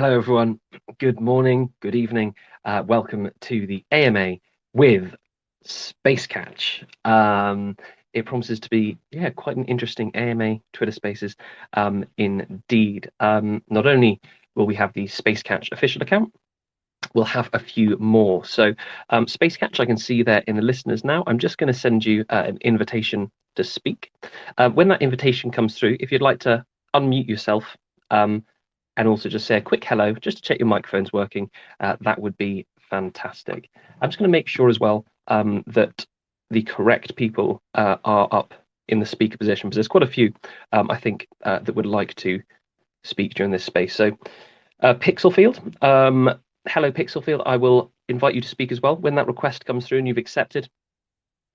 Hello, everyone. Good morning, good evening. Welcome to the AMA with SpaceCatch. It promises to be, quite an interesting AMA Twitter Spaces, indeed. Not only will we have the SpaceCatch official account, we'll have a few more. So, SpaceCatch, I can see there in the listeners now. I'm just going to send you an invitation to speak. When that invitation comes through, if you'd like to unmute yourself, and also just say a quick hello, just to check your microphone's working, that would be fantastic. I'm just going to make sure as well that the correct people are up in the speaker position, because there's quite a few, I think, that would like to speak during this space. So, Pixelfield, hello, Pixelfield. I will invite you to speak as well when that request comes through and you've accepted.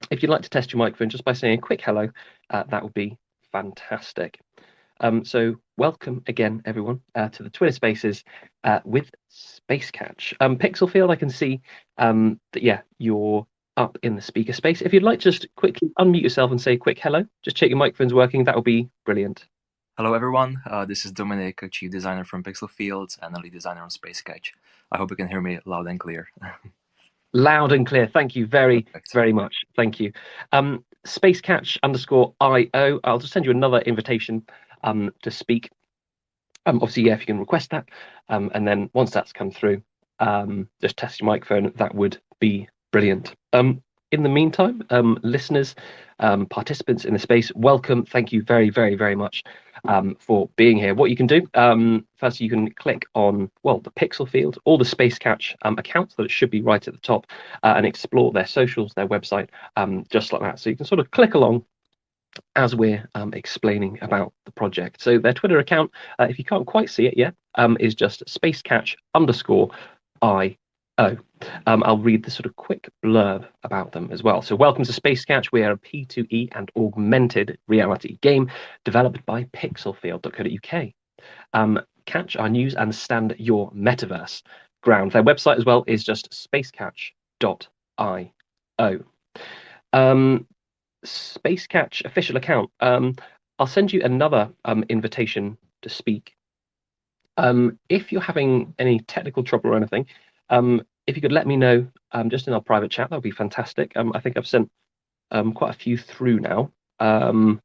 If you'd like to test your microphone just by saying a quick hello, that would be fantastic. So welcome again, everyone, to the Twitter Spaces with SpaceCatch. Pixelfield, I can see that, you're up in the speaker space. If you'd like to just quickly unmute yourself and say a quick hello, just check your microphone's working, that would be brilliant. Hello, everyone. This is Dominic, a chief designer from Pixelfield and a lead designer on SpaceCatch. I hope you can hear me loud and clear. Loud and clear. Thank you very, Perfect. very much. Thank you. SpaceCatch_IO. I'll just send you another invitation to speak. Obviously, if you can request that, and then once that's come through, just test your microphone. That would be brilliant. In the meantime, listeners, participants in the space, welcome. Thank you very, very, very much for being here. What you can do, first, you can click on, the Pixel field or the SpaceCatch accounts that it should be right at the top, and explore their socials, their website, just like that. So you can sort of click along as we're explaining about the project. So their Twitter account, if you can't quite see it yet, is just SpaceCatch_IO. I'll read the sort of quick blurb about them as well. So welcome to SpaceCatch. We are a P2E and augmented reality game developed by pixelfield.co.uk. Catch our news and stand your metaverse ground. Their website as well is just spacecatch.io. SpaceCatch official account. I'll send you another invitation to speak. If you're having any technical trouble or anything, if you could let me know just in our private chat, that would be fantastic. I think I've sent quite a few through now. But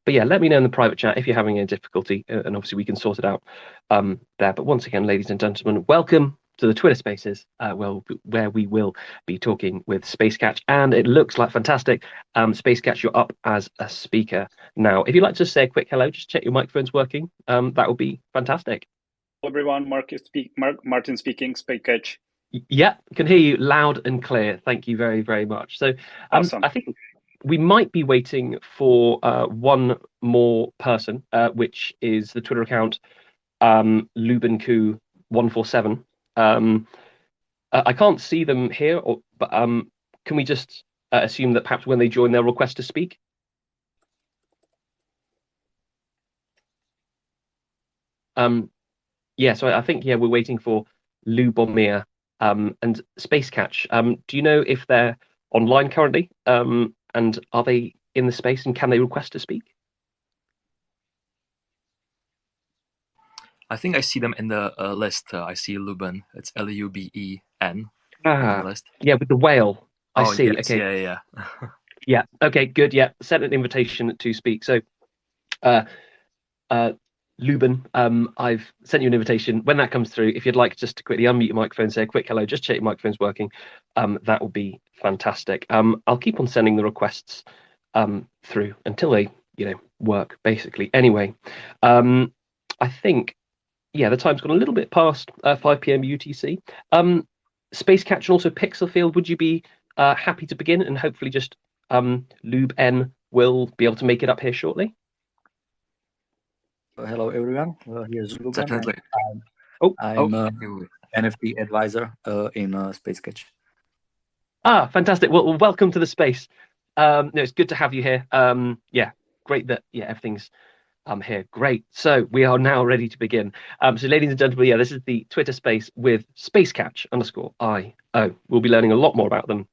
let me know in the private chat if you're having any difficulty, and obviously we can sort it out there. But once again, ladies and gentlemen, welcome to the Twitter Spaces, where we will be talking with SpaceCatch, and it looks like fantastic. SpaceCatch, you're up as a speaker now. If you'd like to say a quick hello, just check your microphone's working. That would be fantastic. Hello, everyone. Martin speaking, SpaceCatch. Yeah, can hear you loud and clear. Thank you very, very much. So, Awesome. I think we might be waiting for one more person, which is the Twitter account Lubinku147. I can't see them here, but can we just assume that perhaps when they join, they'll request to speak? So I think we're waiting for Lubomir and SpaceCatch. Do you know if they're online currently? And are they in the space, and can they request to speak? I think I see them in the list. I see Luben. It's Lubben in Ah, the list. yeah, with the whale. I Oh, see. yes, Okay. yeah. Yeah. Okay. Good. Yeah. Sent an invitation to speak. So, Luben, I've sent you an invitation. When that comes through, if you'd like just to quickly unmute your microphone, say a quick hello, just check your microphone's working. That would be fantastic. I'll keep on sending the requests through until they, work basically. Anyway, I think, the time's gone a little bit past 5 p.m. UTC. SpaceCatch and also Pixelfield, would you be happy to begin? And hopefully just Lube N will be able to make it up here shortly. Hello, everyone. Here's Luben. Definitely. I'm NFT advisor in SpaceCatch. Fantastic. Well, welcome to the space. It's good to have you here. Great that everything's here. Great. So we are now ready to begin. So ladies and gentlemen, this is the Twitter space with SpaceCatch_IO. We'll be learning a lot more about them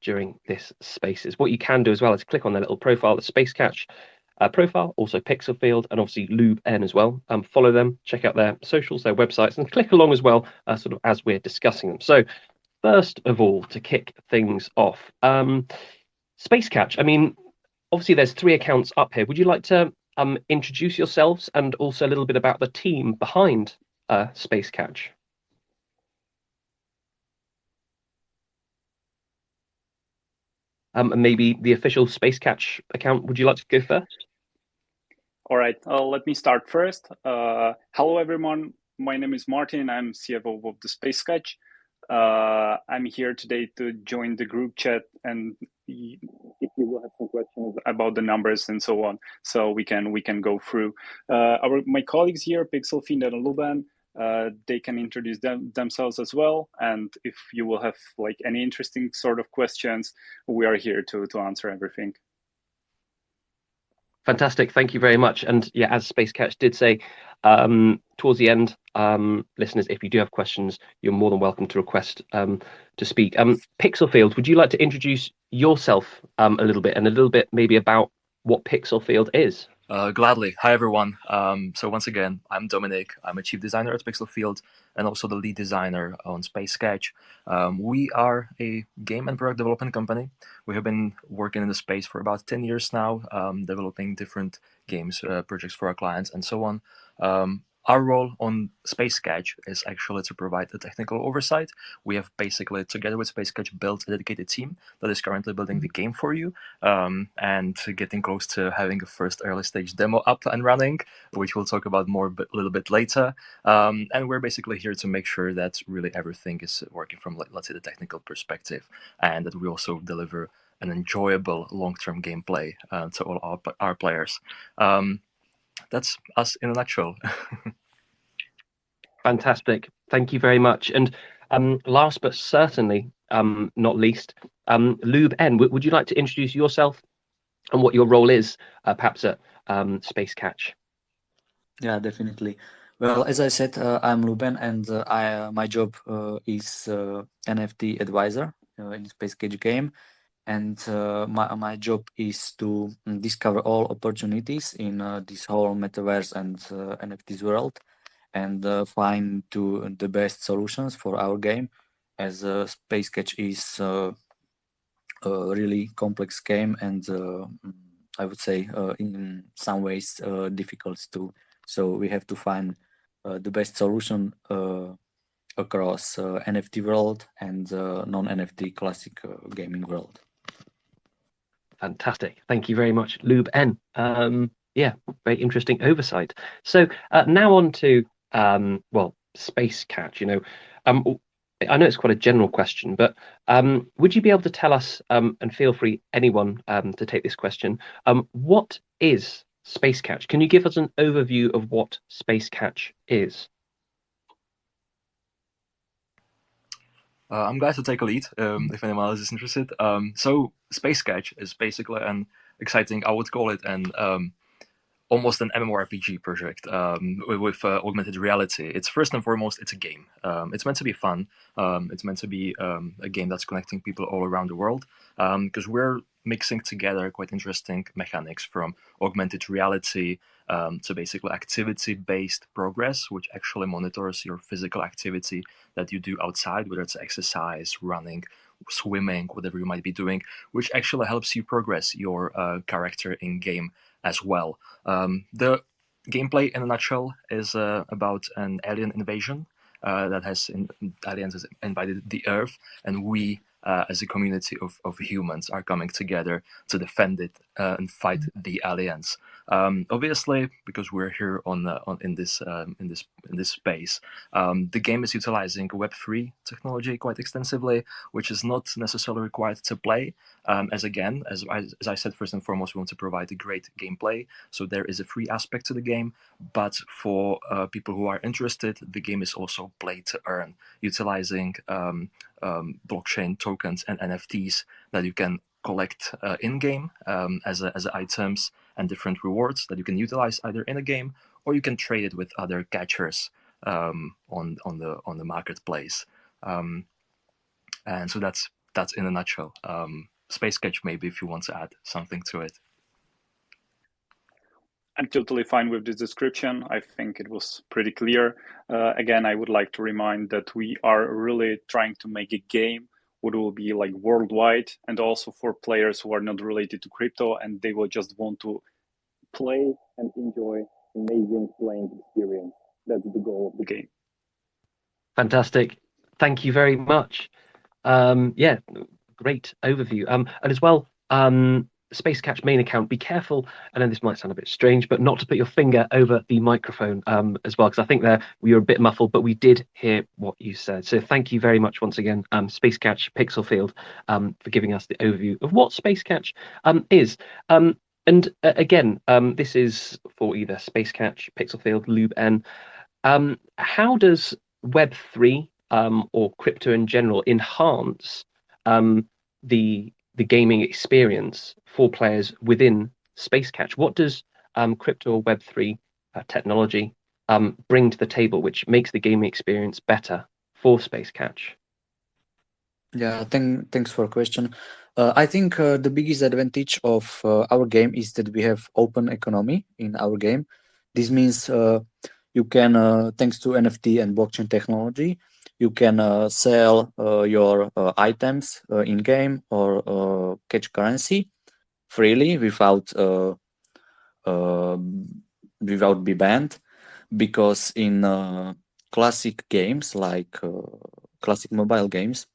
during this spaces. What you can do as well is click on their little profile, the SpaceCatch profile, also Pixelfield, and obviously Lube N as well. Follow them, check out their socials, their websites, and click along as well, sort of as we're discussing them. So, first of all, to kick things off, SpaceCatch. I mean, obviously, there's 3 accounts up here. Would you like to introduce yourselves and also a little bit about the team behind SpaceCatch? And maybe the official SpaceCatch account. Would you like to go first? All right, let me start first. Hello, everyone. My name is Martin. I'm CFO of the SpaceCatch. I'm here today to join the group chat, and if you will have some questions about the numbers and so on, so we can go through. My colleagues here, Pixelfield and Luban, they can introduce themselves as well. And if you will have like any interesting sort of questions, we are here to answer everything. Fantastic. Thank you very much. And yeah, as SpaceCatch did say, towards the end, listeners, if you do have questions, you're more than welcome to request to speak. Pixelfield, would you like to introduce yourself a little bit and a little bit maybe about what Pixelfield is? Gladly. Hi, everyone. So once again, I'm Dominic. I'm a chief designer at Pixelfield and also the lead designer on SpaceCatch. We are a game and product development company. We have been working in the space for about 10 years now, developing different games, projects for our clients, and so on. Our role on SpaceCatch is actually to provide the technical oversight. We have basically, together with SpaceCatch, built a dedicated team that is currently building the game for you, and getting close to having a first early stage demo up and running, which we'll talk about more a little bit later. And we're basically here to make sure that really everything is working from, let's say, the technical perspective, and that we also deliver an enjoyable long-term gameplay to all our players. That's us in a nutshell. Fantastic. Thank you very much. And last but certainly not least, Lube N, would you like to introduce yourself and what your role is, perhaps at SpaceCatch? Yeah, definitely. Well, as I said, I'm Luben, and my job is NFT advisor in SpaceCatch game. And my job is to discover all opportunities in this whole metaverse and NFTs world, and find the best solutions for our game, as SpaceCatch is a really complex game, and I would say in some ways difficult too. So we have to find the best solution across NFT world and non-NFT classic gaming world. Fantastic. Thank you very much, Lube N. Yeah, very interesting oversight. So now on to well, SpaceCatch. You know, I know it's quite a general question, but would you be able to tell us, and feel free anyone to take this question, what is SpaceCatch? Can you give us an overview of what SpaceCatch is? I'm glad to take a lead if anyone else is interested. So SpaceCatch is basically an exciting, I would call it an almost an MMORPG project with augmented reality. It's first and foremost, it's a game. It's meant to be fun. It's meant to be a game that's connecting people all around the world, because we're mixing together quite interesting mechanics from augmented reality to basically activity-based progress, which actually monitors your physical activity that you do outside, whether it's exercise, running, swimming, whatever you might be doing, which actually helps you progress your character in game as well. The gameplay in a nutshell is about an alien invasion that aliens has invaded the Earth, and we as a community of humans are coming together to defend it and fight the aliens. Obviously, because we're here in this space, the game is utilizing Web3 technology quite extensively, which is not necessarily required to play. As I said, first and foremost, we want to provide a great gameplay. So there is a free aspect to the game, but for people who are interested, the game is also play to earn, utilizing blockchain tokens and NFTs that you can collect in-game as items and different rewards that you can utilize either in a game, or you can trade it with other catchers on the marketplace. And so that's in a nutshell. SpaceCatch, maybe if you want to add something to it. I'm totally fine with this description. I think it was pretty clear. Again, I would like to remind that we are really trying to make a game what will be like worldwide, and also for players who are not related to crypto and they will just want to play and enjoy amazing playing experience. That's the goal of the game. Fantastic. Thank you very much. Yeah, great overview. And as well, SpaceCatch main account, be careful. I know this might sound a bit strange, but not to put your finger over the microphone as well, because I think there we were a bit muffled, but we did hear what you said. So thank you very much once again, SpaceCatch Pixelfield, for giving us the overview of what SpaceCatch is. And again, this is for either SpaceCatch, Pixelfield, LubeN. How does Web3 or crypto in general enhance the gaming experience for players within SpaceCatch? What does crypto or Web3 technology bring to the table, which makes the gaming experience better for SpaceCatch? Yeah, thanks for a question. I think the biggest advantage of our game is that we have open economy in our game. This means you can, thanks to NFT and blockchain technology, you can sell your items in game or catch currency freely without be banned, because in classic games like classic mobile games,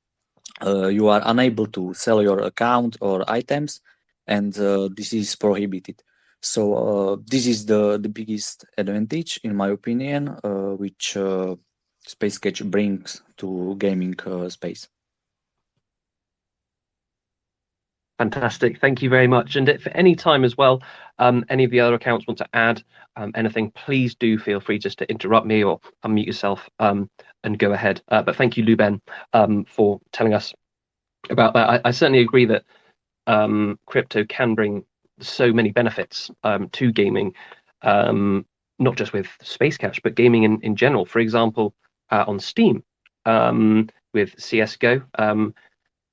you are unable to sell your account or items, and this is prohibited. So this is the biggest advantage, in my opinion, which SpaceCatch brings to gaming space. Fantastic. Thank you very much. And if at any time as well, any of the other accounts want to add anything, please do feel free just to interrupt me or unmute yourself and go ahead. But thank you, Luben, for telling us about that. I certainly agree that crypto can bring so many benefits to gaming, not just with SpaceCatch, but gaming in general. For example, on Steam, with CSGO,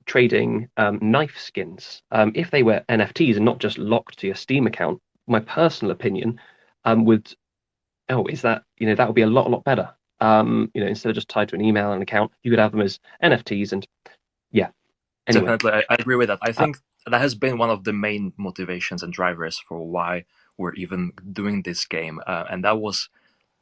trading knife skins, if they were NFTs and not just locked to your Steam account, my personal opinion is that that would be a lot better. Instead of just tied to an email and account, you could have them as NFTs. And yeah, anyway. Definitely, I agree with that. I think that has been one of the main motivations and drivers for why we're even doing this game, and that was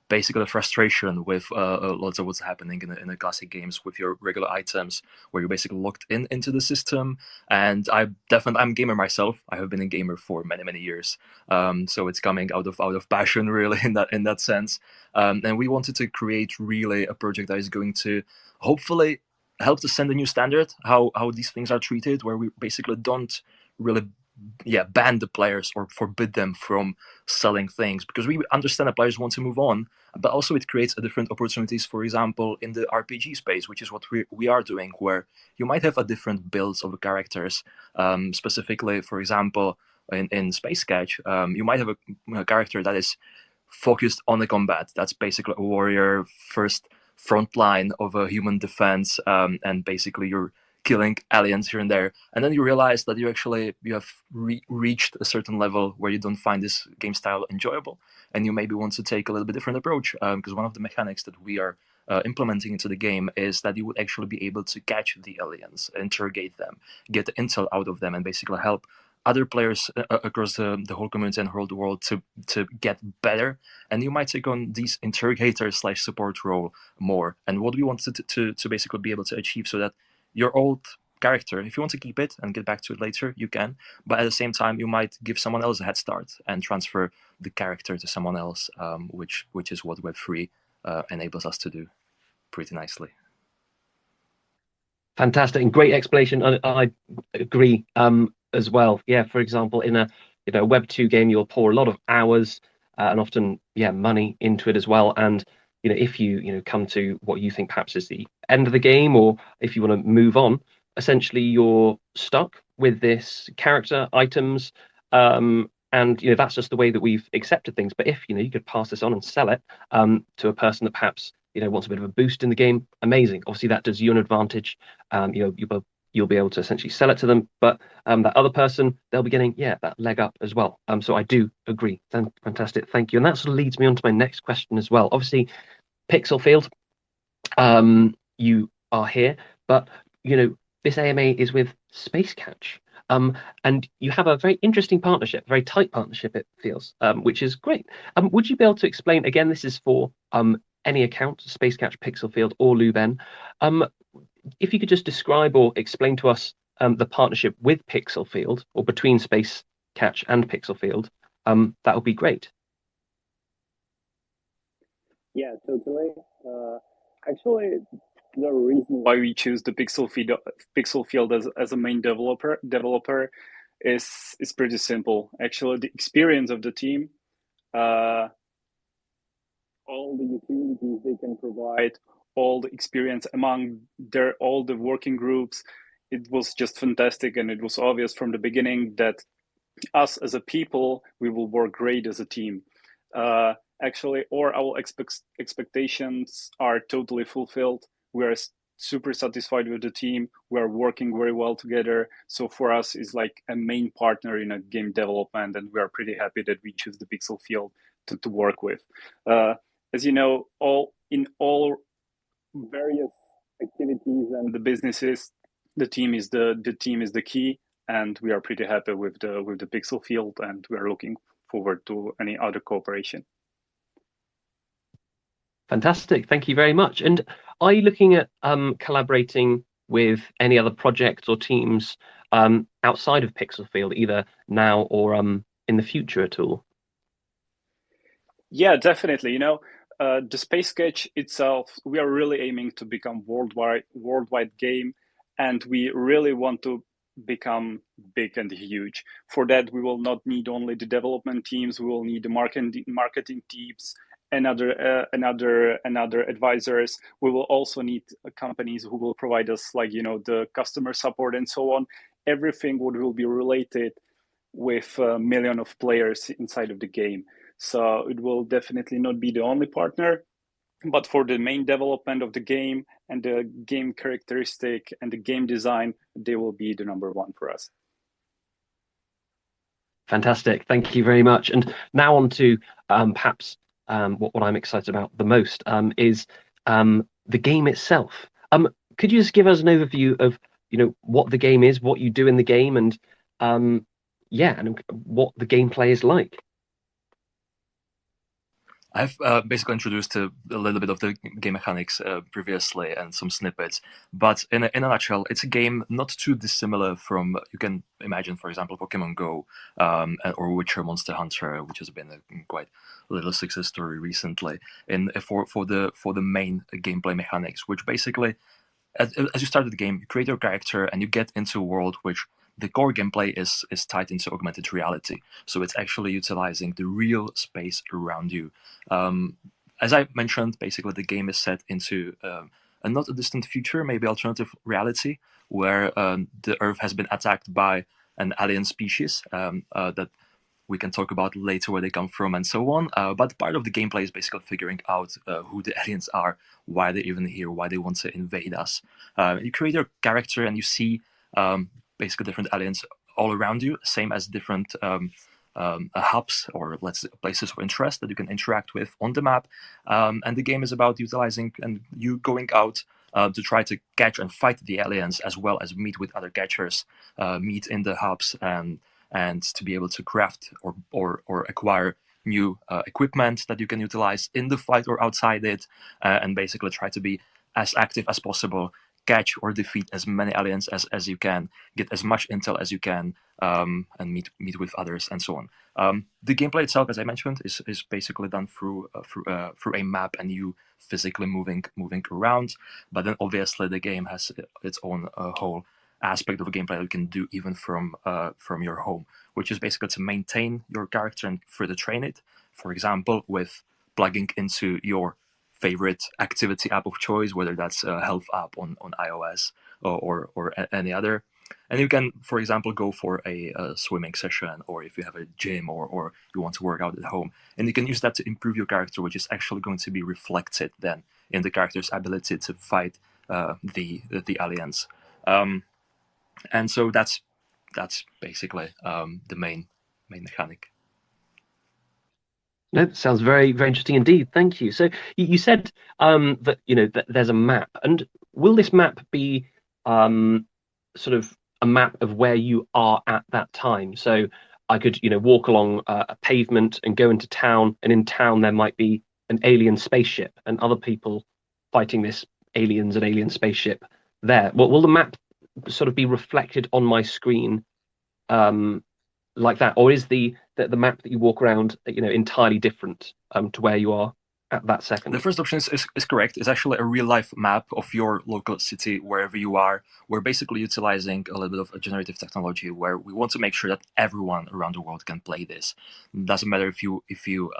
basically the frustration with lots of what's happening in the classic games with your regular items, where you're basically locked into the system. And I'm a gamer myself. I have been a gamer for many years, so it's coming out of passion, really, in that sense. And we wanted to create really a project that is going to hopefully help to send a new standard how these things are treated, where we basically don't really ban the players or forbid them from selling things, because we understand that players want to move on, but also it creates a different opportunities, for example, in the RPG space, which is what we are doing, where you might have a different builds of the characters. Specifically, for example, in SpaceCatch, you might have a character that is focused on the combat. That's basically a warrior, first front line of a human defense, and basically you're killing aliens here and there, and then you realize that you have reached a certain level where you don't find this game style enjoyable, and you maybe want to take a little bit different approach, because one of the mechanics that we are implementing into the game is that you would actually be able to catch the aliens, interrogate them, get the intel out of them, and basically help other players across the whole community and the world to get better. And you might take on these interrogator/support role more. And what we wanted to basically be able to achieve, so that your old character, if you want to keep it and get back to it later, you can. But at the same time, you might give someone else a head start and transfer the character to someone else, which is what Web3 enables us to do pretty nicely. Fantastic and great explanation. I agree as well. Yeah, for example, in a Web2 game, you'll pour a lot of hours and often money into it as well. And if you come to what you think perhaps is the end of the game, or if you want to move on, essentially you're stuck with this character, items, and that's just the way that we've accepted things. But if you could pass this on and sell it to a person that perhaps wants a bit of a boost in the game, amazing. Obviously that does you an advantage. You you'll be able to essentially sell it to them, but that other person, they'll be getting, that leg up as well. So I do agree. Fantastic, thank you. And that sort of leads me on to my next question as well. Obviously, Pixel Field, you are here, but this AMA is with SpaceCatch. And you have a very interesting partnership, very tight partnership, it feels, which is great. Would you be able to explain, again, this is for any account, SpaceCatch, Pixel Field, or Luben, if you could just describe or explain to us the partnership with Pixel Field, or between SpaceCatch and Pixel Field, that would be great. Yeah, totally. Actually, the reason why we choose the Pixel Field as a main developer is pretty simple. Actually, the experience of the team, all the utilities they can provide, all the experience among all the working groups, it was just fantastic, and it was obvious from the beginning that us as a people, we will work great as a team. Actually, our expectations are totally fulfilled. We are super satisfied with the team. We are working very well together. So for us, it's like a main partner in a game development, and we are pretty happy that we choose the Pixel Field to work with. As you know, all various activities and the businesses, the team is the key, and we are pretty happy with the Pixel Field, and we are looking forward to any other cooperation. Fantastic, thank you very much. And are you looking at collaborating with any other projects or teams outside of Pixel Field, either now or in the future at all? Yeah, definitely. The SpaceCatch itself, we are really aiming to become worldwide game, and we really want to become big and huge. For that, we will not need only the development teams, we will need the marketing teams and other advisors. We will also need companies who will provide us the customer support and so on. Everything will be related with a million of players inside of the game. So it will definitely not be the only partner, but for the main development of the game and the game characteristic and the game design, they will be the number one for us. Fantastic, thank you very much. And now on to perhaps what I'm excited about the most is the game itself. Could you just give us an overview of what the game is, what you do in the game, and and what the gameplay is like? I've basically introduced a little bit of the game mechanics previously and some snippets, but in a nutshell, it's a game not too dissimilar from, you can imagine, for example, Pokemon Go or Witcher Monster Hunter, which has been a quite little success story recently. For the main gameplay mechanics, which basically, as you start the game, you create your character and you get into a world which the core gameplay is tied into augmented reality. So it's actually utilizing the real space around you. As I mentioned, basically the game is set into a not a distant future, maybe alternative reality, where the Earth has been attacked by an alien species that we can talk about later where they come from and so on. But part of the gameplay is basically figuring out who the aliens are, why they're even here, why they want to invade us. You create your character and you see basically different aliens all around you, same as different hubs or places of interest that you can interact with on the map. And the game is about utilizing and you going out to try to catch and fight the aliens, as well as meet with other catchers, meet in the hubs, and to be able to craft or acquire new equipment that you can utilize in the fight or outside it, and basically try to be as active as possible, catch or defeat as many aliens as you can, get as much intel as you can, and meet with others and so on. The gameplay itself, as I mentioned, is basically done through a map and you physically moving around. But then obviously the game has its own whole aspect of a gameplay that you can do even from your home, which is basically to maintain your character and further train it. For example, with plugging into your favorite activity app of choice, whether that's a health app on iOS or any other. And you can, for example, go for a swimming session, or if you have a gym or you want to work out at home, and you can use that to improve your character, which is actually going to be reflected then in the character's ability to fight the aliens. And so that's basically the main mechanic. No, that sounds very, very interesting indeed. Thank you. So you said that that there's a map, and will this map be sort of a map of where you are at that time? So I could walk along a pavement and go into town, and in town there might be an alien spaceship and other people fighting this aliens and alien spaceship there. Will the map sort of be reflected on my screen like that, or is the map that you walk around entirely different to where you are at that second? The first option is correct. It's actually a real life map of your local city wherever you are. We're basically utilizing a little bit of a generative technology where we want to make sure that everyone around the world can play this. It doesn't matter if you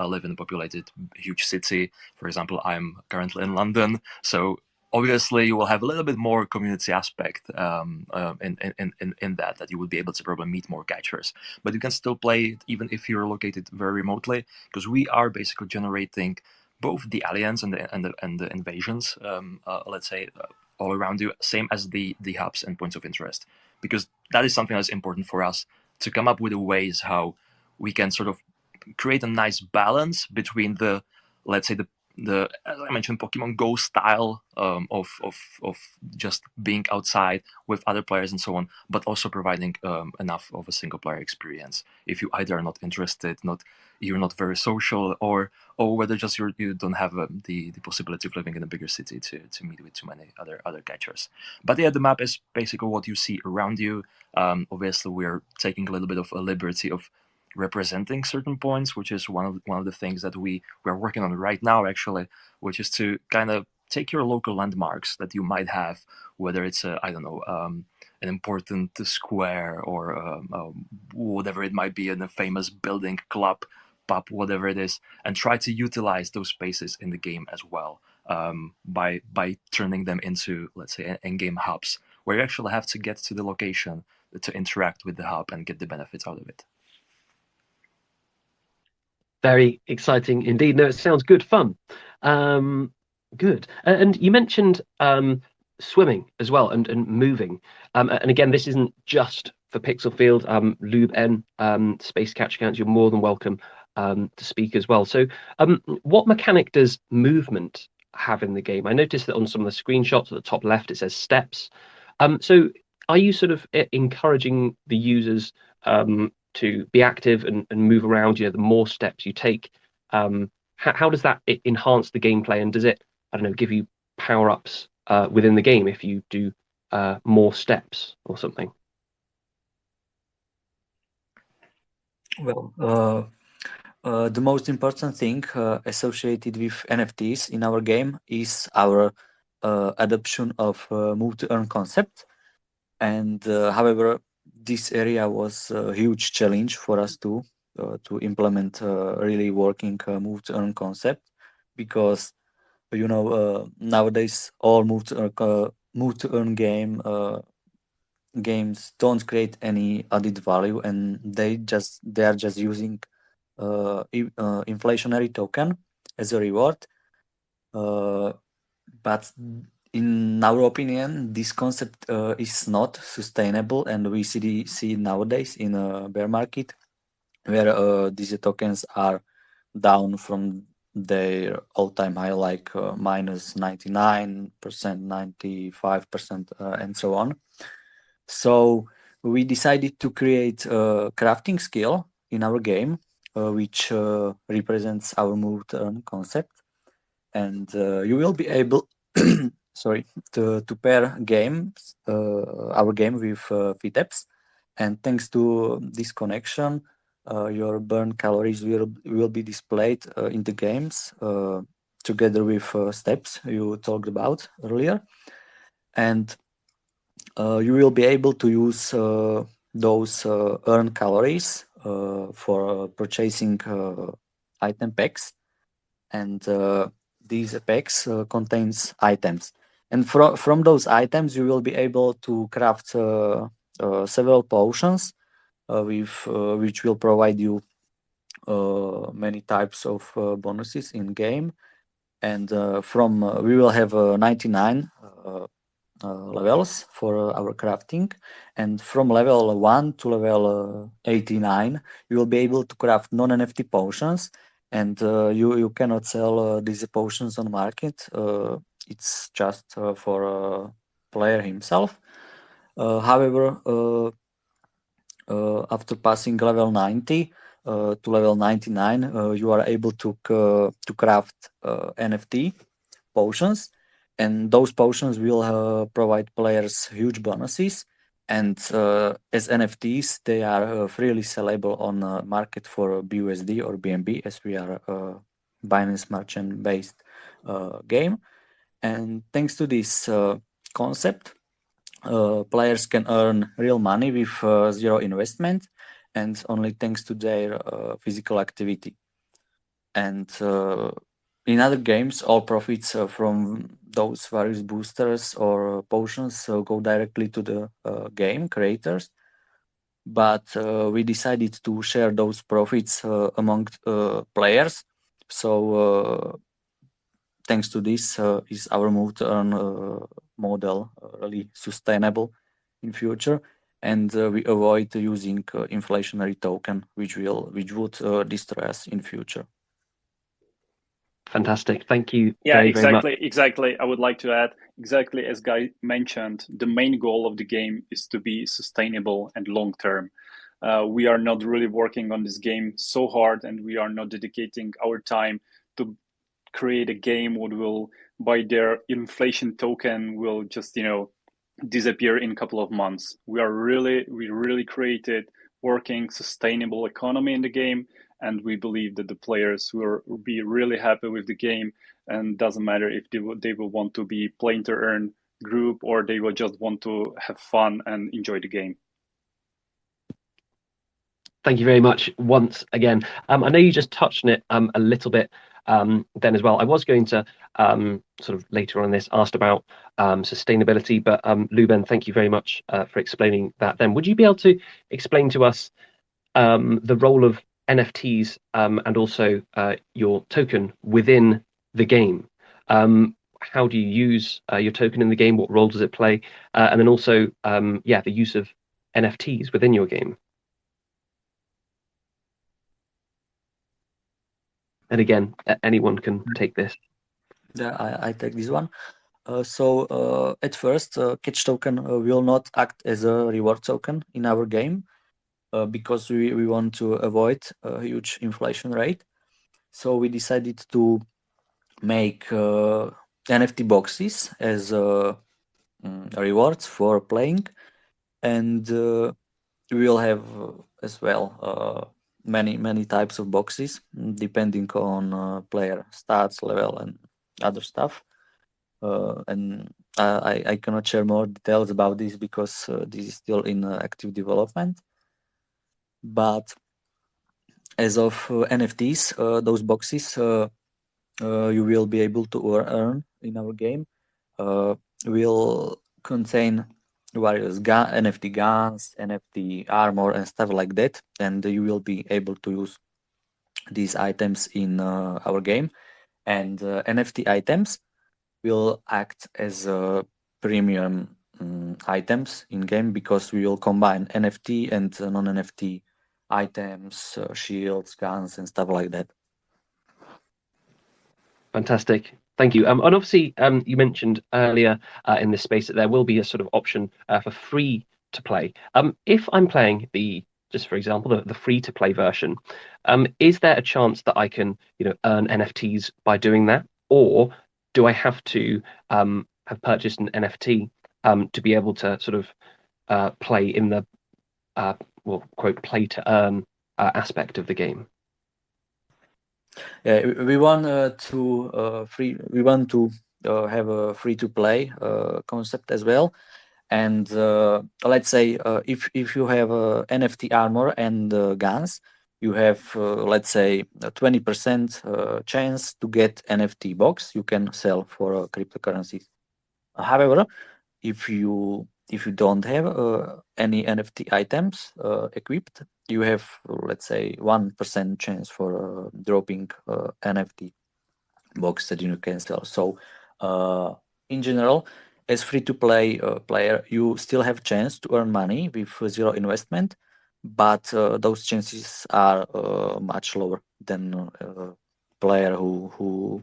live in a populated huge city. For example, I'm currently in London, so obviously you will have a little bit more community aspect in that you would be able to probably meet more catchers, but you can still play it even if you're located very remotely, because we are basically generating both the aliens and the invasions, let's say, all around you, same as the hubs and points of interest, because that is something that's important for us to come up with ways how we can sort of create a nice balance between the, let's say, the as I mentioned, Pokemon Go style of just being outside with other players and so on, but also providing enough of a single player experience. If you either are not interested, you're not very social, or whether just you don't have the possibility of living in a bigger city to meet with too many other catchers. But yeah, the map is basically what you see around you. Obviously, we're taking a little bit of a liberty of representing certain points, which is one of the things that we are working on right now, actually, which is to kind of take your local landmarks that you might have, whether it's I don't know, an important square or whatever it might be, in a famous building, club, pub, whatever it is, and try to utilize those spaces in the game as well, by turning them into, let's say, in-game hubs where you actually have to get to the location to interact with the hub and get the benefits out of it. Very exciting indeed. No, it sounds good fun. Good. And you mentioned swimming as well and moving. And again, this isn't just for Pixelfield. Lube N, SpaceCatch accounts, you're more than welcome to speak as well. So what mechanic does movement have in the game? I noticed that on some of the screenshots at the top left, it says steps. So are you sort of encouraging the users to be active and move around? The more steps you take, how does that enhance the gameplay, and does it, I don't know, give you power-ups within the game if you do more steps or something? Well, the most important thing associated with NFTs in our game is our adoption of move to earn concept. And however, this area was a huge challenge for us to implement really working move to earn concept, because nowadays all move to earn games don't create any added value, and they are just using inflationary token as a reward. But in our opinion, this concept is not sustainable, and we see nowadays in a bear market where these tokens are down from their all-time high, like minus 99%, 95%, and so on. So we decided to create a crafting skill in our game, which represents our move to earn concept, and you will be able sorry, to pair games, our game with VTEPs, and thanks to this connection, your burn calories will be displayed in the games together with steps you talked about earlier, and you will be able to use those earned calories for purchasing item packs, and these packs contains items, and from those items you will be able to craft several potions which will provide you many types of bonuses in game, and we will have 99 levels for our crafting, and from level 1 to level 89 you will be able to craft non-NFT potions, and you cannot sell these potions on market. It's just for player himself. However, after passing level 90 to level 99, you are able to craft NFT potions, and those potions will provide players huge bonuses. And as NFTs, they are freely sellable on market for BUSD or BNB, as we are a Binance merchant based game. And thanks to this concept, players can earn real money with zero investment, and only thanks to their physical activity. And in other games, all profits from those various boosters or potions go directly to the game creators. But we decided to share those profits among players. So thanks to this, is our move to earn model really sustainable in future, and we avoid using inflationary token, which would destroy us in future. Fantastic. Thank you Yeah, very, very much. exactly. I would like to add, exactly as Guy mentioned, the main goal of the game is to be sustainable and long-term. We are not really working on this game so hard, and we are not dedicating our time to create a game what will, by their inflation token, will just, disappear in a couple of months. We really created working sustainable economy in the game, and we believe that the players will be really happy with the game, and doesn't matter if they will want to be playing to earn group, or they will just want to have fun and enjoy the game. Thank you very much once again. I know you just touched on it a little bit then as well. I was going to sort of later on in this asked about sustainability, but Luben, thank you very much for explaining that then. Would you be able to explain to us the role of NFTs and also your token within the game? How do you use your token in the game? What role does it play? And then also, the use of NFTs within your game. And again, anyone can take this. Yeah, I take this one. So at first, Catch token will not act as a reward token in our game because we want to avoid a huge inflation rate. So we decided to make NFT boxes as rewards for playing, and we will have as well many types of boxes depending on player stats, level, and other stuff. And I cannot share more details about this because this is still in active development. But as of NFTs, those boxes you will be able to earn in our game will contain various NFT guns, NFT armor, and stuff like that, and you will be able to use these items in our game. And NFT items will act as premium items in game because we will combine NFT and non-NFT items, shields, guns, and stuff like that. Fantastic. Thank you. And obviously, you mentioned earlier in this space that there will be a sort of option for free to play. If I'm playing just for example, the free to play version, is there a chance that I can, earn NFTs by doing that, or do I have to have purchased an NFT to be able to sort of play in the quote play to earn aspect of the game? Yeah, we want We want to have a free to play concept as well. And let's say if you have NFT armor and guns, you have let's say a 20% chance to get NFT box you can sell for cryptocurrencies. However, if you don't have any NFT items equipped, you have let's say 1% chance for dropping NFT box that you can sell. So in general, as free-to-play player, you still have chance to earn money with zero investment, but those chances are much lower than a player who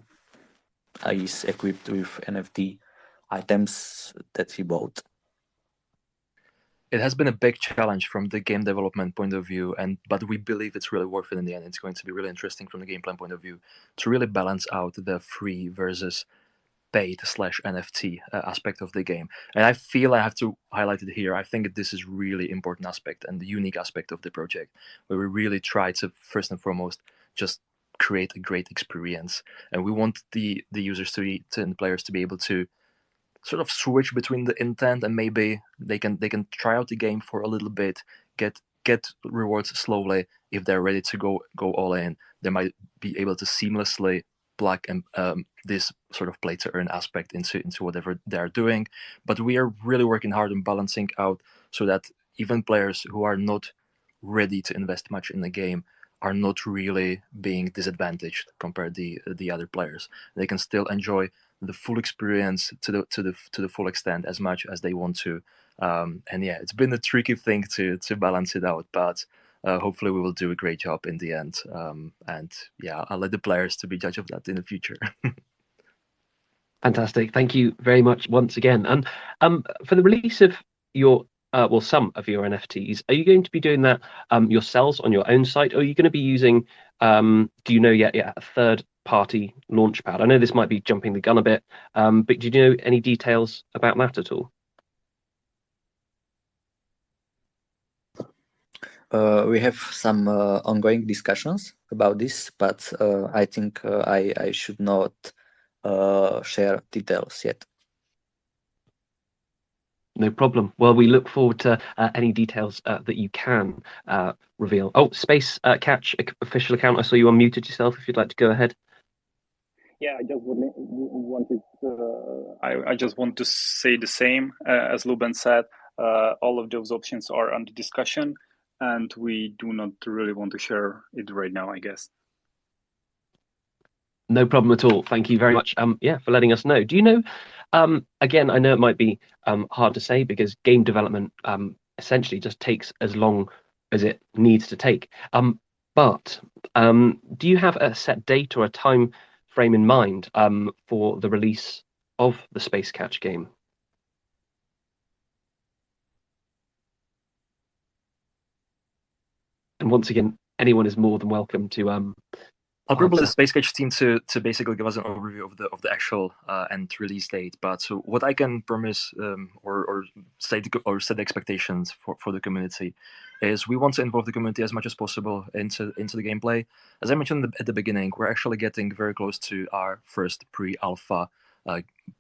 is equipped with NFT items that he bought. It has been a big challenge from the game development point of view, but we believe it's really worth it in the end. It's going to be really interesting from the gameplay point of view to really balance out the free versus paid/NFT aspect of the game. And I feel I have to highlight it here. I think this is really important aspect and the unique aspect of the project, where we really try to first and foremost just create a great experience, and we want the users and the players to be able to sort of switch between the intent, and maybe they can try out the game for a little bit, get rewards slowly. If they're ready to go all in, they might be able to seamlessly plug and this sort of play to earn aspect into whatever they're doing. But we are really working hard on balancing out so that even players who are not ready to invest much in the game are not really being disadvantaged compared to the other players. They can still enjoy the full experience to the full extent as much as they want to. And yeah, it's been a tricky thing to balance it out, but hopefully we will do a great job in the end. And yeah, I'll let the players to be judge of that in the future. Fantastic. Thank you very much once again. And for the release of your some of your NFTs, are you going to be doing that yourselves on your own site, or are you going to be using do you know yet a third party launchpad? I know this might be jumping the gun a bit, but do you know any details about that at all? We have some ongoing discussions about this, but I think I should not share details yet. No problem. Well, we look forward to any details that you can reveal. Oh, SpaceCatch official account. I saw you unmuted yourself. If you'd like to go ahead. Yeah, I just wanted. I just want to say the same as Luben said. All of those options are under discussion, and we do not really want to share it right now, I guess. No problem at all. Thank you very much. Yeah, for letting us know. Do you know? Again, I know it might be hard to say because game development essentially just takes as long as it needs to take. But do you have a set date or a time frame in mind for the release of the SpaceCatch game? And once again, anyone is more than welcome to I'll probably the SpaceCatch team to basically give us an overview of the actual end release date. But so what I can promise or set the expectations for the community is we want to involve the community as much as possible into the gameplay. As I mentioned at the beginning, we're actually getting very close to our first pre-alpha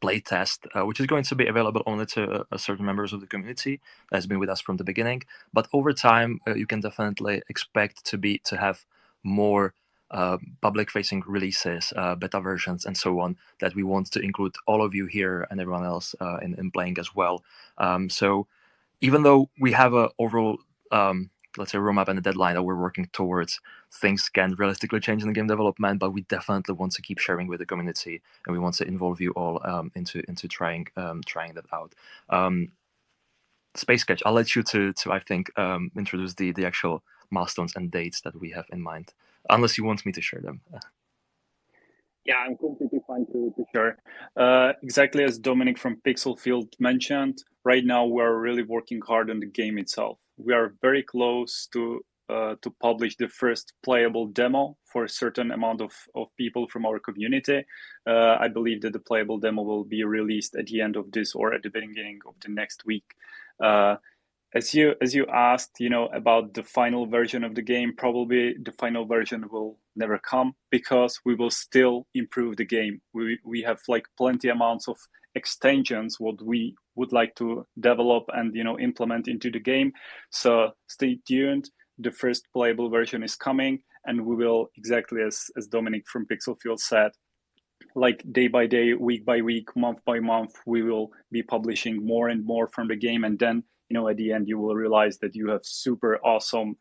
play test, which is going to be available only to certain members of the community that has been with us from the beginning. But over time, you can definitely expect to have more public-facing releases, beta versions, and so on, that we want to include all of you here and everyone else in playing as well. So even though we have a overall, let's say, roadmap and a deadline that we're working towards, things can realistically change in the game development, but we definitely want to keep sharing with the community, and we want to involve you all into trying that out. SpaceCatch, I'll let you to I think introduce the actual milestones and dates that we have in mind, unless you want me to share them. Yeah, I'm completely fine to share. Exactly as Dominic from Pixelfield mentioned, right now we're really working hard on the game itself. We are very close to publish the first playable demo for a certain amount of people from our community. I believe that the playable demo will be released at the end of this or at the beginning of the next week. As you asked, about the final version of the game, probably the final version will never come because we will still improve the game. We have like plenty amounts of extensions what we would like to develop and implement into the game. So stay tuned. The first playable version is coming, and we will, exactly as Dominic from Pixelfield said, like day by day, week by week, month by month, we will be publishing more and more from the game, and then at the end you will realize that you have super awesome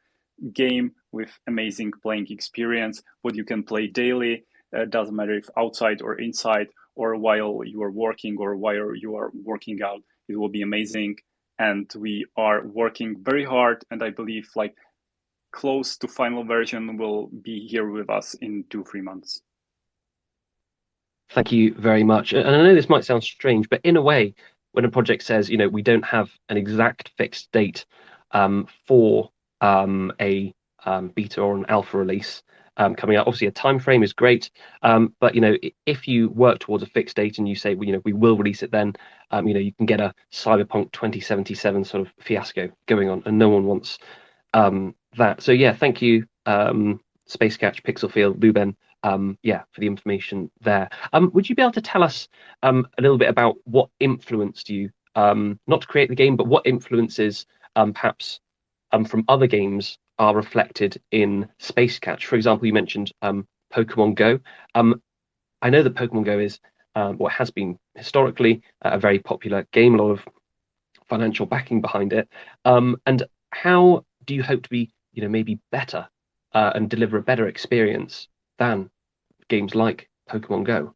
game with amazing playing experience, what you can play daily. Doesn't matter if outside or inside, or while you are working or while you are working out. It will be amazing. And we are working very hard, and I believe like close to final version will be here with us in 2-3 months. Thank you very much. And I know this might sound strange, but in a way, when a project says, we don't have an exact fixed date for a beta or an alpha release coming out, obviously a time frame is great. But if you work towards a fixed date and you say, we will release it then, you can get a Cyberpunk 2077 sort of fiasco going on, and no one wants that. So yeah, thank you, SpaceCatch, Pixelfield, Luben, for the information there. Would you be able to tell us a little bit about what influenced you, not to create the game, but what influences perhaps from other games are reflected in SpaceCatch? For example, you mentioned Pokemon Go. I know that Pokemon Go is what has been historically a very popular game, a lot of financial backing behind it. And how do you hope to be, maybe better and deliver a better experience than games like Pokemon Go?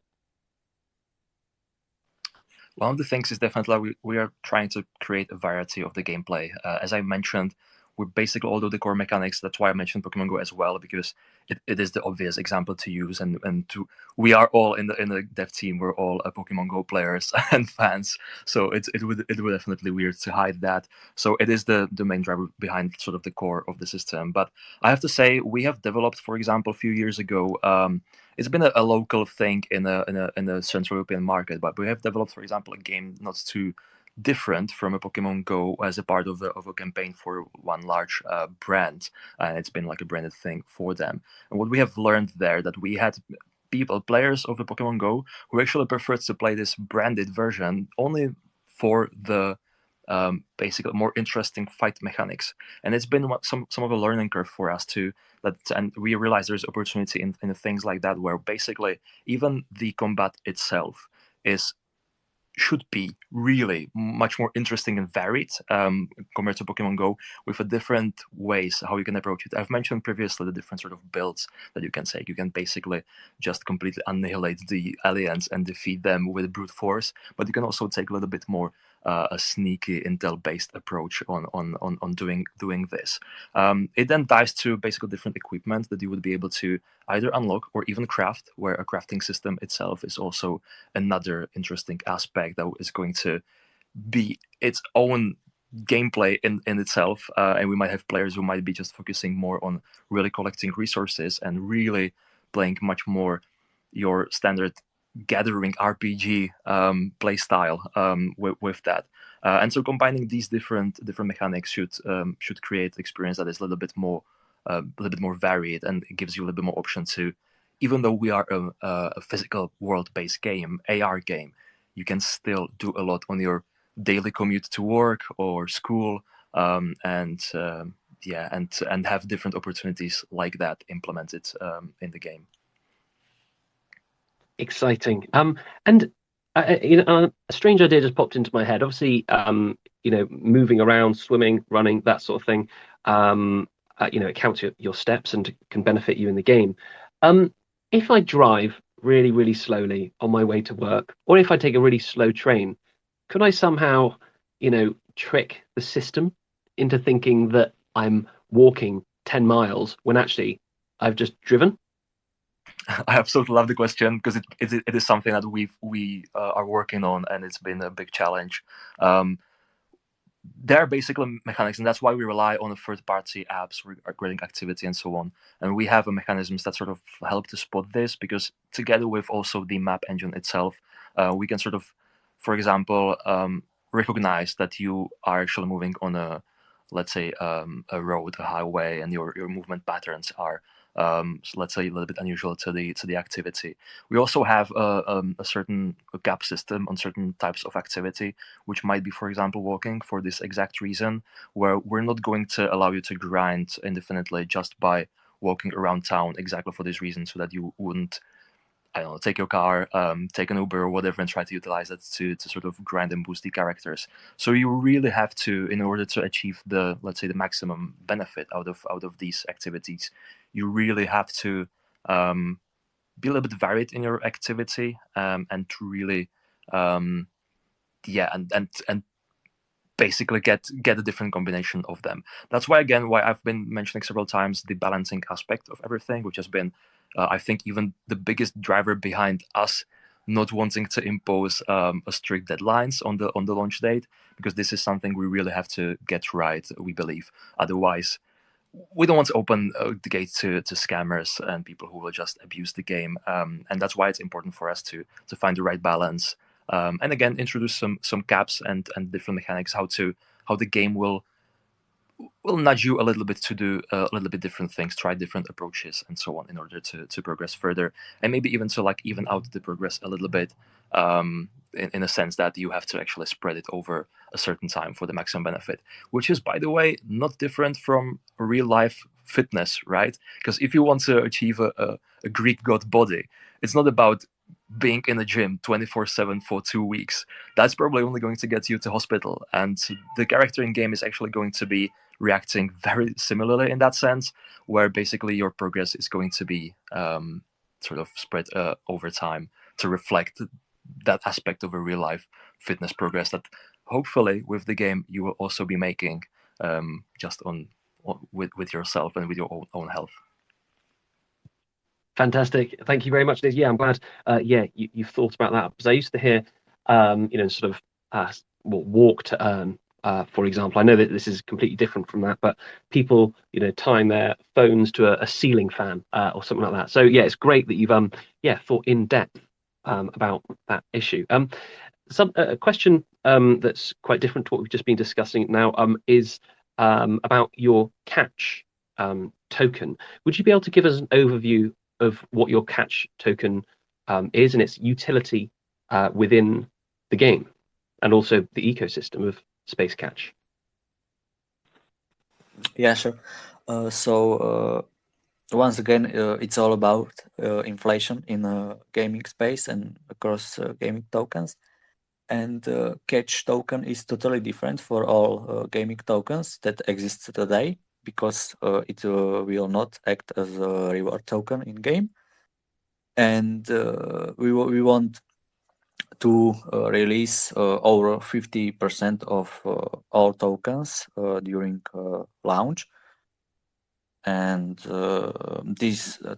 One of the things is definitely we are trying to create a variety of the gameplay. As I mentioned, we're basically, although the core mechanics, that's why I mentioned Pokemon Go as well, because it is the obvious example to use, we are all in the dev team, we're all Pokemon Go players and fans, so it would definitely weird to hide that. So it is the main driver behind sort of the core of the system. But I have to say, we have developed, for example, a few years ago, it's been a local thing in the Central European market, but we have developed, for example, a game not too different from a Pokemon Go as a part of a campaign for one large brand, and it's been like a branded thing for them. And what we have learned there, that we had players of the Pokemon Go who actually preferred to play this branded version only for the basically more interesting fight mechanics. And it's been some of a learning curve for us too, and we realize there's opportunity in things like that, where basically even the combat itself should be really much more interesting and varied compared to Pokemon Go, with a different ways how you can approach it. I've mentioned previously the different sort of builds that you can take. You can basically just completely annihilate the aliens and defeat them with brute force, but you can also take a little bit more a sneaky intel-based approach on doing this. It then dives to basically different equipment that you would be able to either unlock or even craft, where a crafting system itself is also another interesting aspect that is going to be its own gameplay in itself. And we might have players who might be just focusing more on really collecting resources and really playing much more your standard gathering RPG play style with that. And so combining these different mechanics should create an experience that is a little bit more varied, and it gives you a little bit more option to, even though we are a physical world-based game, AR game, you can still do a lot on your daily commute to work or school, and have different opportunities like that implemented in the game. Exciting. And a strange idea just popped into my head. Obviously, moving around, swimming, running, that sort of thing. It counts your steps and can benefit you in the game. If I drive really, really slowly on my way to work, or if I take a really slow train, could I somehow, trick the system into thinking that I'm walking 10 miles when actually I've just driven? I absolutely love the question, because it is something that we are working on, and it's been a big challenge. There are basically mechanics, and that's why we rely on third-party apps regarding activity and so on. And we have mechanisms that sort of help to spot this, because together with also the map engine itself, we can sort of, for example, recognize that you are actually moving on let's say, a road, a highway, and your movement patterns are, so let's say, a little bit unusual to the activity. We also have a certain gap system on certain types of activity, which might be, for example, walking, for this exact reason, where we're not going to allow you to grind indefinitely just by walking around town, exactly for this reason, so that you wouldn't, I don't know, take your car, take an Uber or whatever, and try to utilize it to sort of grind and boost the characters. So you really have to, in order to achieve the, let's say, the maximum benefit out of these activities, you really have to be a little bit varied in your activity, and to really and basically get a different combination of them. That's why I've been mentioning several times the balancing aspect of everything, which has been I think even the biggest driver behind us not wanting to impose a strict deadlines on the launch date, because this is something we really have to get right, we believe. Otherwise, we don't want to open the gate to scammers and people who will just abuse the game, and that's why it's important for us to find the right balance, and again introduce some caps and different mechanics, how the game will nudge you a little bit to do a little bit different things, try different approaches and so on, in order to progress further, and maybe even to like even out the progress a little bit, in a sense that you have to actually spread it over a certain time for the maximum benefit, which is, by the way, not different from real life fitness, right? Because if you want to achieve a Greek god body, it's not about being in the gym 24/7 for 2 weeks. That's probably only going to get you to hospital, and the character in game is actually going to be reacting very similarly in that sense, where basically your progress is going to be sort of spread over time to reflect that aspect of a real life fitness progress that hopefully with the game you will also be making, just with yourself and with your own health. Fantastic. Thank you very much, Liz. Yeah, I'm glad. You've thought about that, because I used to hear, sort of walk to earn, for example. I know that this is completely different from that, but people, tying their phones to a ceiling fan or something like that. So yeah, it's great that you've thought in depth about that issue. A question that's quite different to what we've just been discussing now is about your catch token. Would you be able to give us an overview of what your catch token is and its utility within the game, and also the ecosystem of SpaceCatch? Yeah, sure. Once again, it's all about inflation in gaming space and across gaming tokens. And catch token is totally different for all gaming tokens that exist today, because it will not act as a reward token in game. And we want to release over 50% of all tokens during launch. And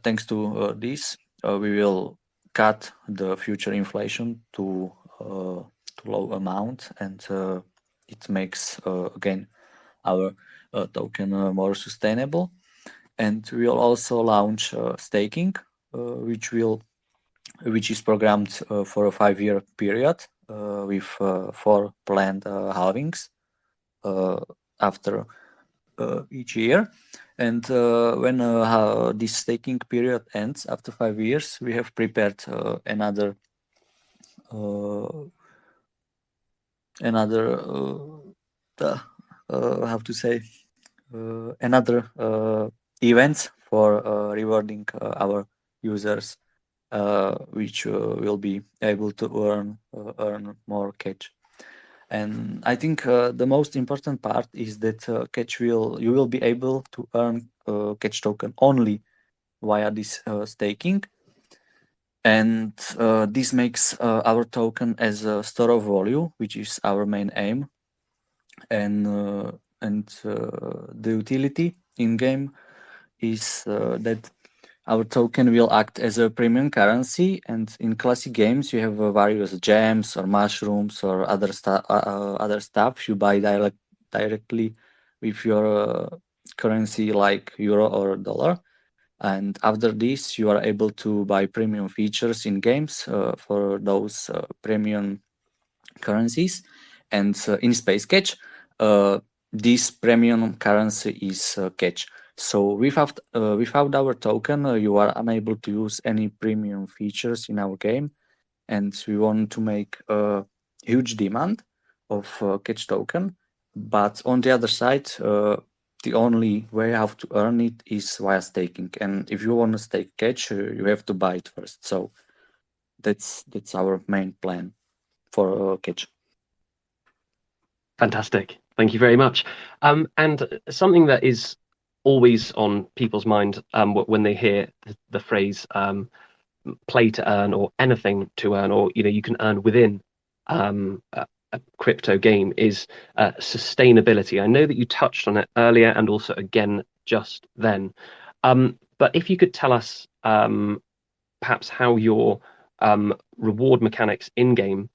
thanks to this, we will cut the future inflation to low amount, and it makes again our token more sustainable. And we will also launch staking, which is programmed for a 5-year period with 4 planned halvings after each year. And when this staking period ends after 5 years, we have prepared another events for rewarding our users, which will be able to earn more catch. And I think the most important part is that you will be able to earn catch token only via this staking, and this makes our token as a store of value, which is our main aim. And the utility in game is that our token will act as a premium currency, and in classic games you have various gems or mushrooms or other stuff you buy directly with your currency, like euro or dollar. And after this, you are able to buy premium features in games for those premium currencies. And in SpaceCatch, this premium currency is catch. So without our token, you are unable to use any premium features in our game, and we want to make a huge demand of catch token. But on the other side, the only way how to earn it is via staking. And if you want to stake catch, you have to buy it first. So that's our main plan for catch. Fantastic. Thank you very much. And something that is always on people's mind when they hear the phrase play to earn or anything to earn, or you can earn within a crypto game is sustainability. I know that you touched on it earlier and also again just then. But if you could tell us perhaps how your reward mechanics in game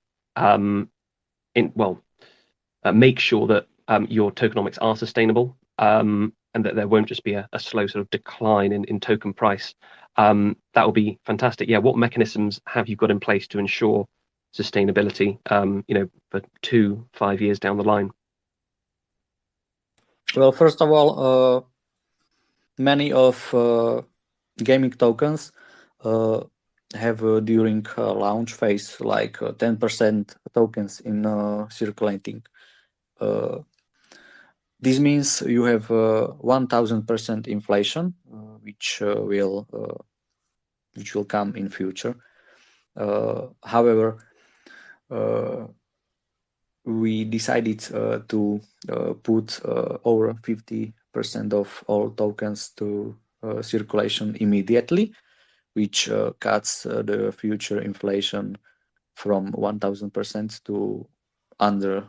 make sure that your tokenomics are sustainable, and that there won't just be a slow sort of decline in token price. That will be fantastic. Yeah, what mechanisms have you got in place to ensure sustainability, for 2-5 years down the line? Well, first of all, many of gaming tokens have during launch phase like 10% tokens in circulating. This means you have 1000% inflation, which will come in future. However, we decided to put over 50% of all tokens to circulation immediately, which cuts the future inflation from 1000% to under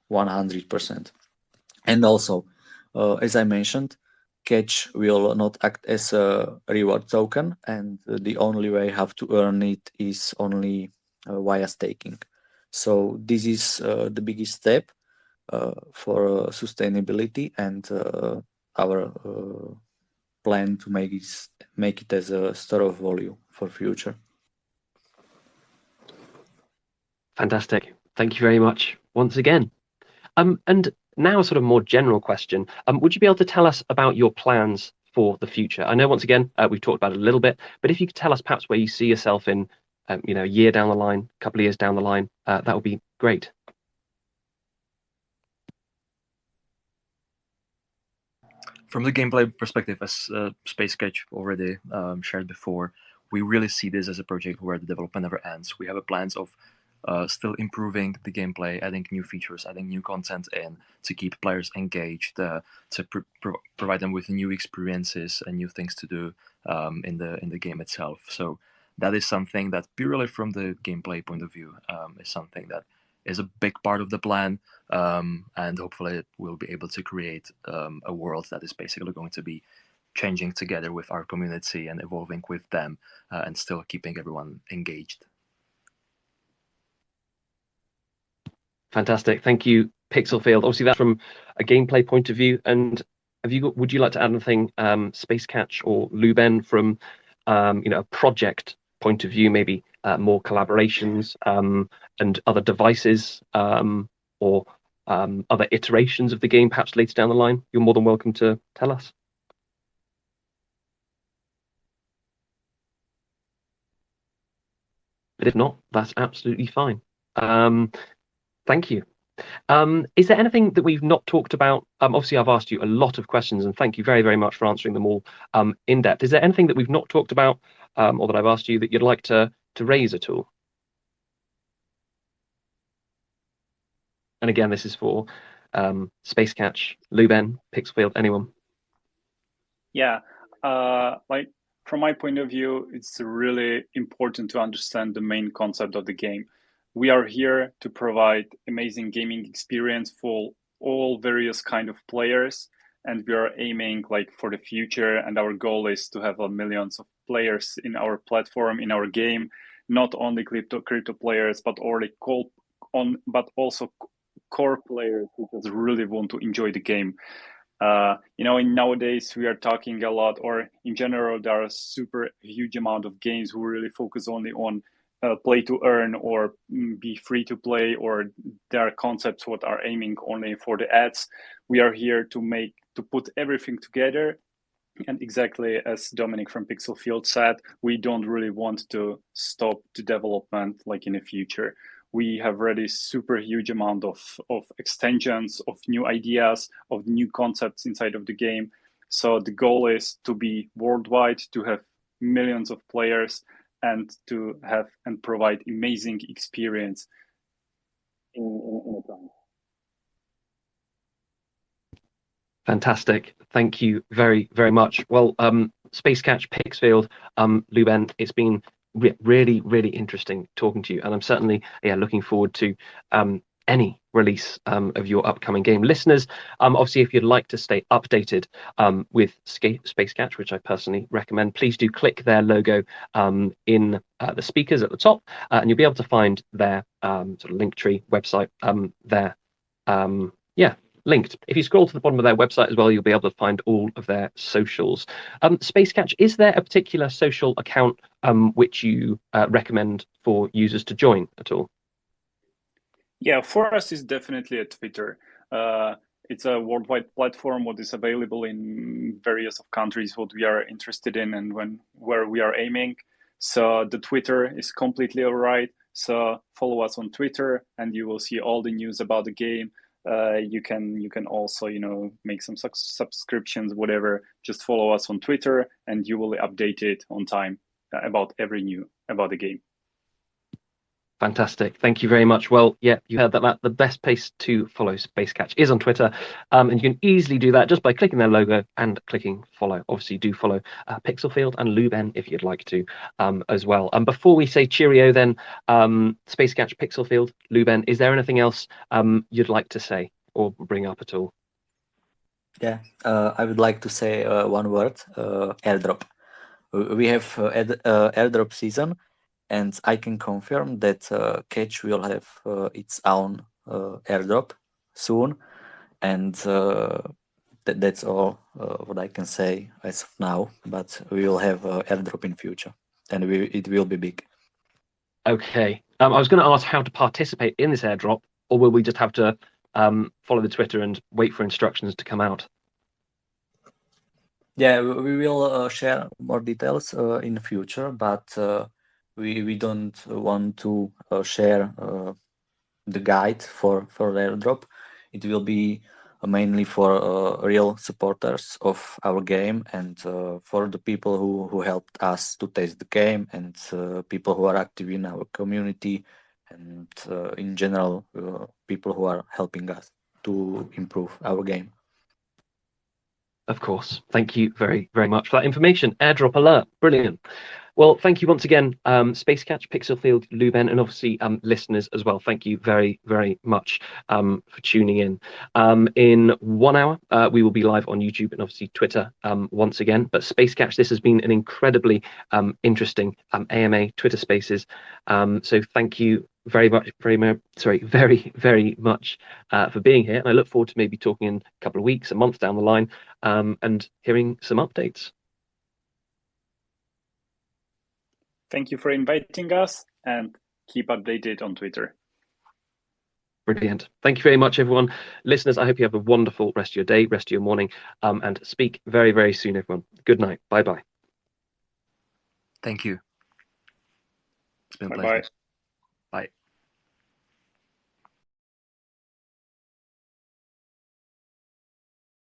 100%. And also, as I mentioned, Catch will not act as a reward token, and the only way how to earn it is only via staking. So this is the biggest step for sustainability and our plan to make it as a store of value for future. Fantastic. Thank you very much once again. And now a sort of more general question. Would you be able to tell us about your plans for the future? I know once again we've talked about it a little bit, but if you could tell us perhaps where you see yourself in a year down the line, a couple of years down the line, that would be great. From the gameplay perspective, as SpaceCatch already shared before, we really see this as a project where the development never ends. We have a plans of still improving the gameplay, adding new features, adding new content in to keep players engaged, to provide them with new experiences and new things to do in the game itself. So that is something that purely from the gameplay point of view is something that is a big part of the plan, and hopefully we'll be able to create a world that is basically going to be changing together with our community and evolving with them, and still keeping everyone engaged. Fantastic. Thank you, Pixelfield. Obviously, that's from a gameplay point of view. And would you like to add anything, SpaceCatch or Luben, from a project point of view, maybe more collaborations and other devices, or other iterations of the game, perhaps later down the line? You're more than welcome to tell us. But if not, that's absolutely fine. Thank you. Is there anything that we've not talked about? Obviously, I've asked you a lot of questions, and thank you very, very much for answering them all in depth. Is there anything that we've not talked about, or that I've asked you that you'd like to raise at all? And again, this is for SpaceCatch, Luben, Pixelfield, anyone. Yeah, like from my point of view, it's really important to understand the main concept of the game. We are here to provide amazing gaming experience for all various kind of players, and we are aiming like for the future. And our goal is to have millions of players in our platform, in our game, not only crypto players, but also core players who just really want to enjoy the game. In nowadays we are talking a lot, or in general, there are a super huge amount of games who really focus only on play to earn or be free to play, or there are concepts what are aiming only for the ads. We are here to put everything together. And exactly as Dominic from Pixelfield said, we don't really want to stop the development like in the future. We have already super huge amount of extensions, of new ideas, of new concepts inside of the game. So the goal is to be worldwide, to have millions of players, and to have and provide amazing experience in a time. Fantastic. Thank you very, very much. Well, SpaceCatch, Pixfield, Luben, it's been really, really interesting talking to you, and I'm certainly looking forward to any release of your upcoming game. Listeners, obviously, if you'd like to stay updated with SpaceCatch, which I personally recommend, please do click their logo in the speakers at the top, and you'll be able to find their sort of Linktree website there. Linked. If you scroll to the bottom of their website as well, you'll be able to find all of their socials. SpaceCatch, is there a particular social account which you recommend for users to join at all? Yeah, for us, it's definitely a Twitter. It's a worldwide platform what is available in various of countries what we are interested in and where we are aiming. So the Twitter is completely all right. So follow us on Twitter and you will see all the news about the game. You can also make some subscriptions, whatever. Just follow us on Twitter and you will be updated on time about every new about the game. Fantastic. Thank you very much. Well, yeah, you heard that. The best place to follow SpaceCatch is on Twitter. And you can easily do that just by clicking their logo and clicking follow. Obviously, do follow Pixelfield and Luben if you'd like to as well. And before we say cheerio then, SpaceCatch, Pixelfield, Luben, is there anything else you'd like to say or bring up at all? Yeah, I would like to say one word, airdrop. We have airdrop season, and I can confirm that Catch will have its own airdrop soon, and that's all what I can say as of now. But we will have airdrop in future, and it will be big. Okay. I was going to ask how to participate in this airdrop, or will we just have to follow the Twitter and wait for instructions to come out? Yeah, we will share more details in the future, but we don't want to share the guide for the airdrop. It will be mainly for real supporters of our game and for the people who helped us to test the game and people who are active in our community and in general people who are helping us to improve our game. Of course. Thank you very, very much for that information. Airdrop alert. Brilliant. Well, thank you once again, SpaceCatch, Pixelfield, Luben, and obviously listeners as well. Thank you very, very much for tuning in. In 1 hour, we will be live on YouTube and obviously Twitter once again. But SpaceCatch, this has been an incredibly interesting AMA Twitter Spaces. So thank you very, very much for being here. And I look forward to maybe talking in a couple of weeks, a month down the line, and hearing some updates. Thank you for inviting us and keep updated on Twitter. Brilliant. Thank you very much, everyone. Listeners, I hope you have a wonderful rest of your day, rest of your morning, and speak very, very soon, everyone. Good night. Bye-bye. Thank you. It's been a Bye-bye. pleasure. Bye.